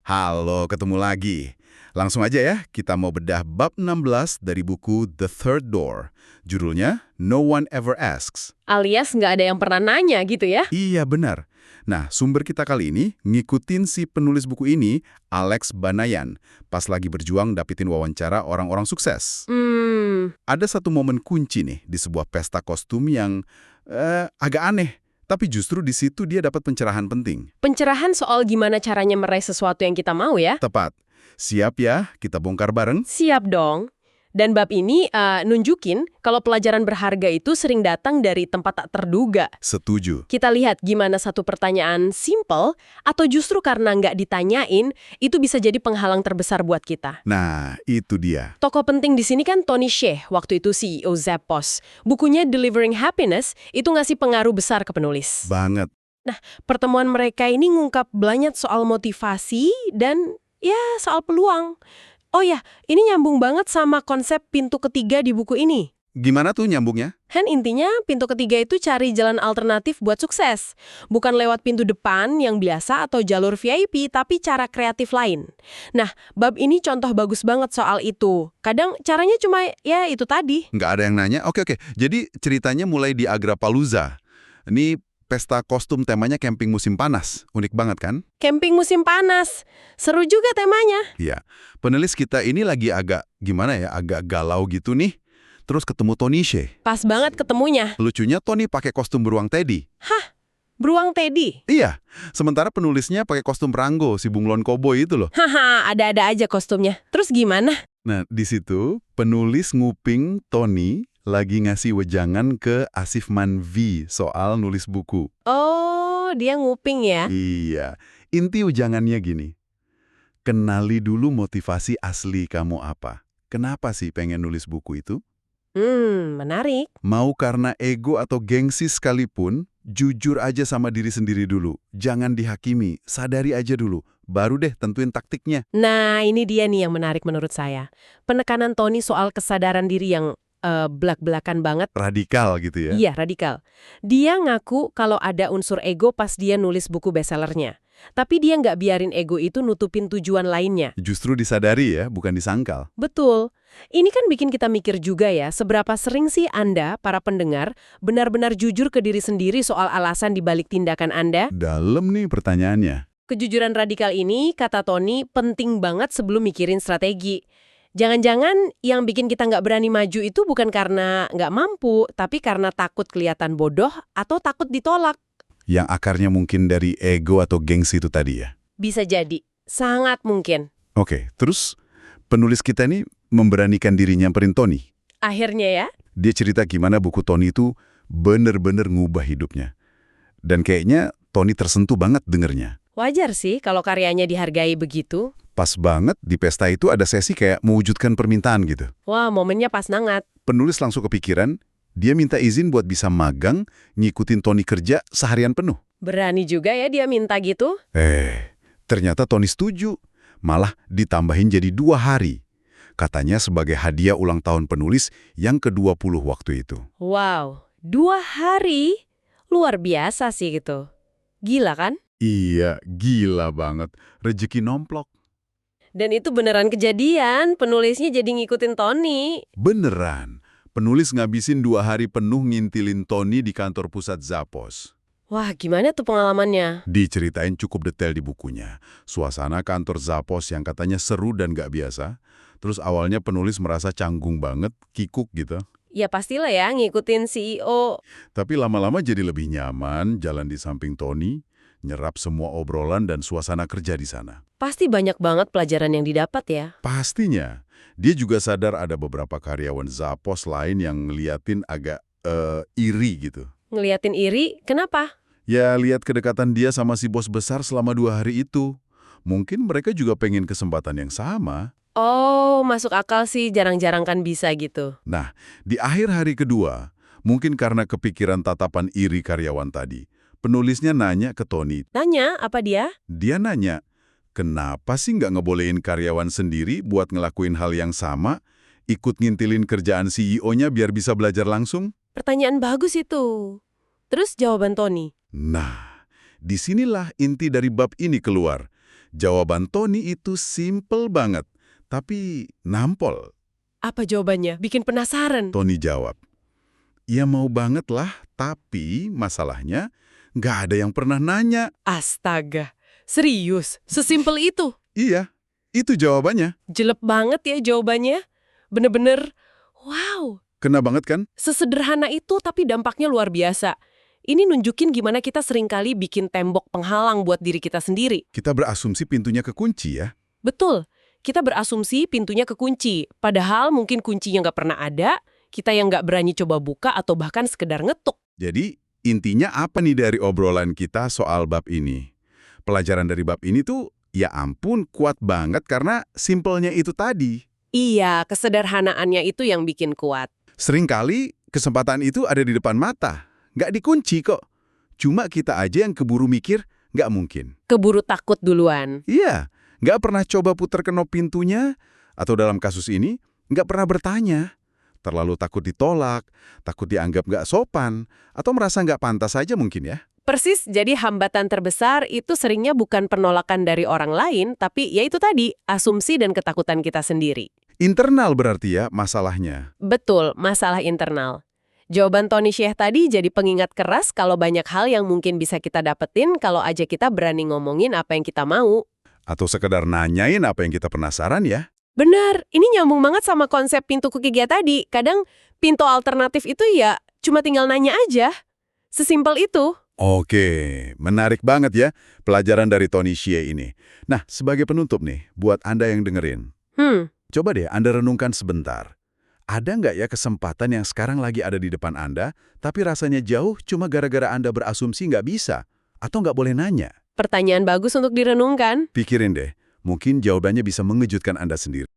Halo, ketemu lagi. Langsung aja ya, kita mau bedah bab 16 dari buku The Third Door. Judulnya No One Ever Asks. Alias nggak ada yang pernah nanya gitu ya? Iya, benar. Nah, sumber kita kali ini ngikutin si penulis buku ini, Alex Banayan, pas lagi berjuang dapetin wawancara orang-orang sukses. Ada satu momen kunci nih di sebuah pesta kostum yang agak aneh. Tapi justru di situ dia dapat pencerahan penting. Pencerahan soal gimana caranya meraih sesuatu yang kita mau ya? Tepat. Siap ya, kita bongkar bareng? Siap dong. Dan bab ini nunjukin kalau pelajaran berharga itu sering datang dari tempat tak terduga. Setuju. Kita lihat gimana satu pertanyaan simple atau justru karena nggak ditanyain, itu bisa jadi penghalang terbesar buat kita. Nah, itu dia. Tokoh penting di sini kan Tony Hsieh, waktu itu CEO Zappos. Bukunya Delivering Happiness itu ngasih pengaruh besar ke penulis. Banget. Pertemuan mereka ini ngungkap banyak soal motivasi dan ya soal peluang. Oh ya, ini nyambung banget sama konsep pintu ketiga di buku ini. Gimana tuh nyambungnya? Kan intinya pintu ketiga itu cari jalan alternatif buat sukses. Bukan lewat pintu depan yang biasa atau jalur VIP, tapi cara kreatif lain. Nah, bab ini contoh bagus banget soal itu. Kadang caranya cuma ya itu tadi. Nggak ada yang nanya? Oke. Jadi ceritanya mulai di Agrapalooza. Ini pesta kostum temanya camping musim panas. Unik banget kan? Camping musim panas. Seru juga temanya. Iya. Penulis kita ini lagi agak galau gitu nih. Terus ketemu Tony Hsieh. Pas banget ketemunya. Lucunya Tony pakai kostum beruang Teddy. Hah? Beruang Teddy? Iya. Sementara penulisnya pakai kostum Rango, si bunglon koboi itu loh. Haha, ada-ada aja kostumnya. Terus gimana? Nah, di situ penulis nguping Tony lagi ngasih wejangan ke Asifman V soal nulis buku. Oh, dia nguping ya? Iya. Inti wejangannya gini. Kenali dulu motivasi asli kamu apa. Kenapa sih pengen nulis buku itu? Menarik. Mau karena ego atau gengsi sekalipun, jujur aja sama diri sendiri dulu. Jangan dihakimi, sadari aja dulu. Baru deh tentuin taktiknya. Nah, ini dia nih yang menarik menurut saya. Penekanan Tony soal kesadaran diri yang belak-belakan banget. Radikal gitu ya? Iya, radikal. Dia ngaku kalau ada unsur ego pas dia nulis buku bestsellernya. Tapi dia nggak biarin ego itu nutupin tujuan lainnya. Justru disadari ya, bukan disangkal. Betul. Ini kan bikin kita mikir juga ya, seberapa sering sih Anda, para pendengar, benar-benar jujur ke diri sendiri soal alasan dibalik tindakan Anda? Dalam nih pertanyaannya. Kejujuran radikal ini, kata Tony, penting banget sebelum mikirin strategi. Jangan-jangan yang bikin kita nggak berani maju itu bukan karena nggak mampu, tapi karena takut kelihatan bodoh atau takut ditolak. Yang akarnya mungkin dari ego atau gengsi itu tadi ya? Bisa jadi. Sangat mungkin. Oke, terus penulis kita ini memberanikan diri nyamperin Tony. Akhirnya ya? Dia cerita gimana buku Tony itu bener-bener ngubah hidupnya. Dan kayaknya Tony tersentuh banget dengernya. Wajar sih kalau karyanya dihargai begitu. Pas banget di pesta itu ada sesi kayak mewujudkan permintaan gitu. Wah, momennya pas banget. Penulis langsung kepikiran, dia minta izin buat bisa magang, ngikutin Tony kerja seharian penuh. Berani juga ya dia minta gitu. Ternyata Tony setuju. Malah ditambahin jadi 2 hari. Katanya sebagai hadiah ulang tahun penulis yang ke-20 waktu itu. Wow, 2 hari? Luar biasa sih gitu. Gila kan? Iya, gila banget. Rezeki nomplok. Dan itu beneran kejadian, penulisnya jadi ngikutin Tony. Beneran. Penulis ngabisin 2 hari penuh ngintilin Tony di kantor pusat Zappos. Wah, gimana tuh pengalamannya? Diceritain cukup detail di bukunya. Suasana kantor Zappos yang katanya seru dan gak biasa. Terus awalnya penulis merasa canggung banget, kikuk gitu. Ya pastilah ya, ngikutin CEO. Tapi lama-lama jadi lebih nyaman, jalan di samping Tony, nyerap semua obrolan dan suasana kerja di sana. Pasti banyak banget pelajaran yang didapat ya. Pastinya. Dia juga sadar ada beberapa karyawan Zappos lain yang ngeliatin agak iri gitu. Ngeliatin iri, kenapa? Ya, lihat kedekatan dia sama si bos besar selama 2 hari itu. Mungkin mereka juga pengen kesempatan yang sama. Oh, masuk akal sih, jarang-jarang kan bisa gitu. Nah, di akhir hari kedua, mungkin karena kepikiran tatapan iri karyawan tadi, penulisnya nanya ke Tony. Nanya, apa dia? Dia nanya, kenapa sih nggak ngebolehin karyawan sendiri buat ngelakuin hal yang sama, ikut ngintilin kerjaan CEO-nya biar bisa belajar langsung? Pertanyaan bagus itu. Terus jawaban Tony? Nah, disinilah inti dari bab ini keluar. Jawaban Tony itu simple banget, tapi nampol. Apa jawabannya? Bikin penasaran. Tony jawab, "Ya mau banget lah, tapi masalahnya nggak ada yang pernah nanya." Astaga, serius? Sesimpel itu? Iya, itu jawabannya. Jelek banget ya jawabannya. Bener-bener, wow. Kena banget kan? Sesederhana itu tapi dampaknya luar biasa. Ini nunjukin gimana kita seringkali bikin tembok penghalang buat diri kita sendiri. Kita berasumsi pintunya kekunci ya. Betul, kita berasumsi pintunya kekunci. Padahal mungkin kuncinya nggak pernah ada, kita yang nggak berani coba buka atau bahkan sekedar ngetuk. Jadi, intinya apa nih dari obrolan kita soal bab ini? Pelajaran dari bab ini tuh, ya ampun, kuat banget karena simpelnya itu tadi. Iya, kesederhanaannya itu yang bikin kuat. Seringkali kesempatan itu ada di depan mata. Nggak dikunci kok. Cuma kita aja yang keburu mikir, nggak mungkin. Keburu takut duluan. Iya, nggak pernah coba putar kenop pintunya, atau dalam kasus ini, nggak pernah bertanya. Terlalu takut ditolak, takut dianggap nggak sopan, atau merasa nggak pantas aja mungkin ya. Persis, jadi hambatan terbesar itu seringnya bukan penolakan dari orang lain, tapi ya itu tadi, asumsi dan ketakutan kita sendiri. Internal berarti ya masalahnya. Betul, masalah internal. Jawaban Tony Sheikh tadi jadi pengingat keras kalau banyak hal yang mungkin bisa kita dapetin kalau aja kita berani ngomongin apa yang kita mau. Atau sekedar nanyain apa yang kita penasaran ya. Benar, ini nyambung banget sama konsep pintu ketiga tadi. Kadang pintu alternatif itu ya cuma tinggal nanya aja. Sesimpel itu. Oke, menarik banget ya pelajaran dari Tony Sheikh ini. Nah, sebagai penutup nih, buat Anda yang dengerin. Coba deh Anda renungkan sebentar. Ada nggak ya kesempatan yang sekarang lagi ada di depan Anda, tapi rasanya jauh cuma gara-gara Anda berasumsi nggak bisa? Atau nggak boleh nanya? Pertanyaan bagus untuk direnungkan. Pikirin deh, mungkin jawabannya bisa mengejutkan Anda sendiri.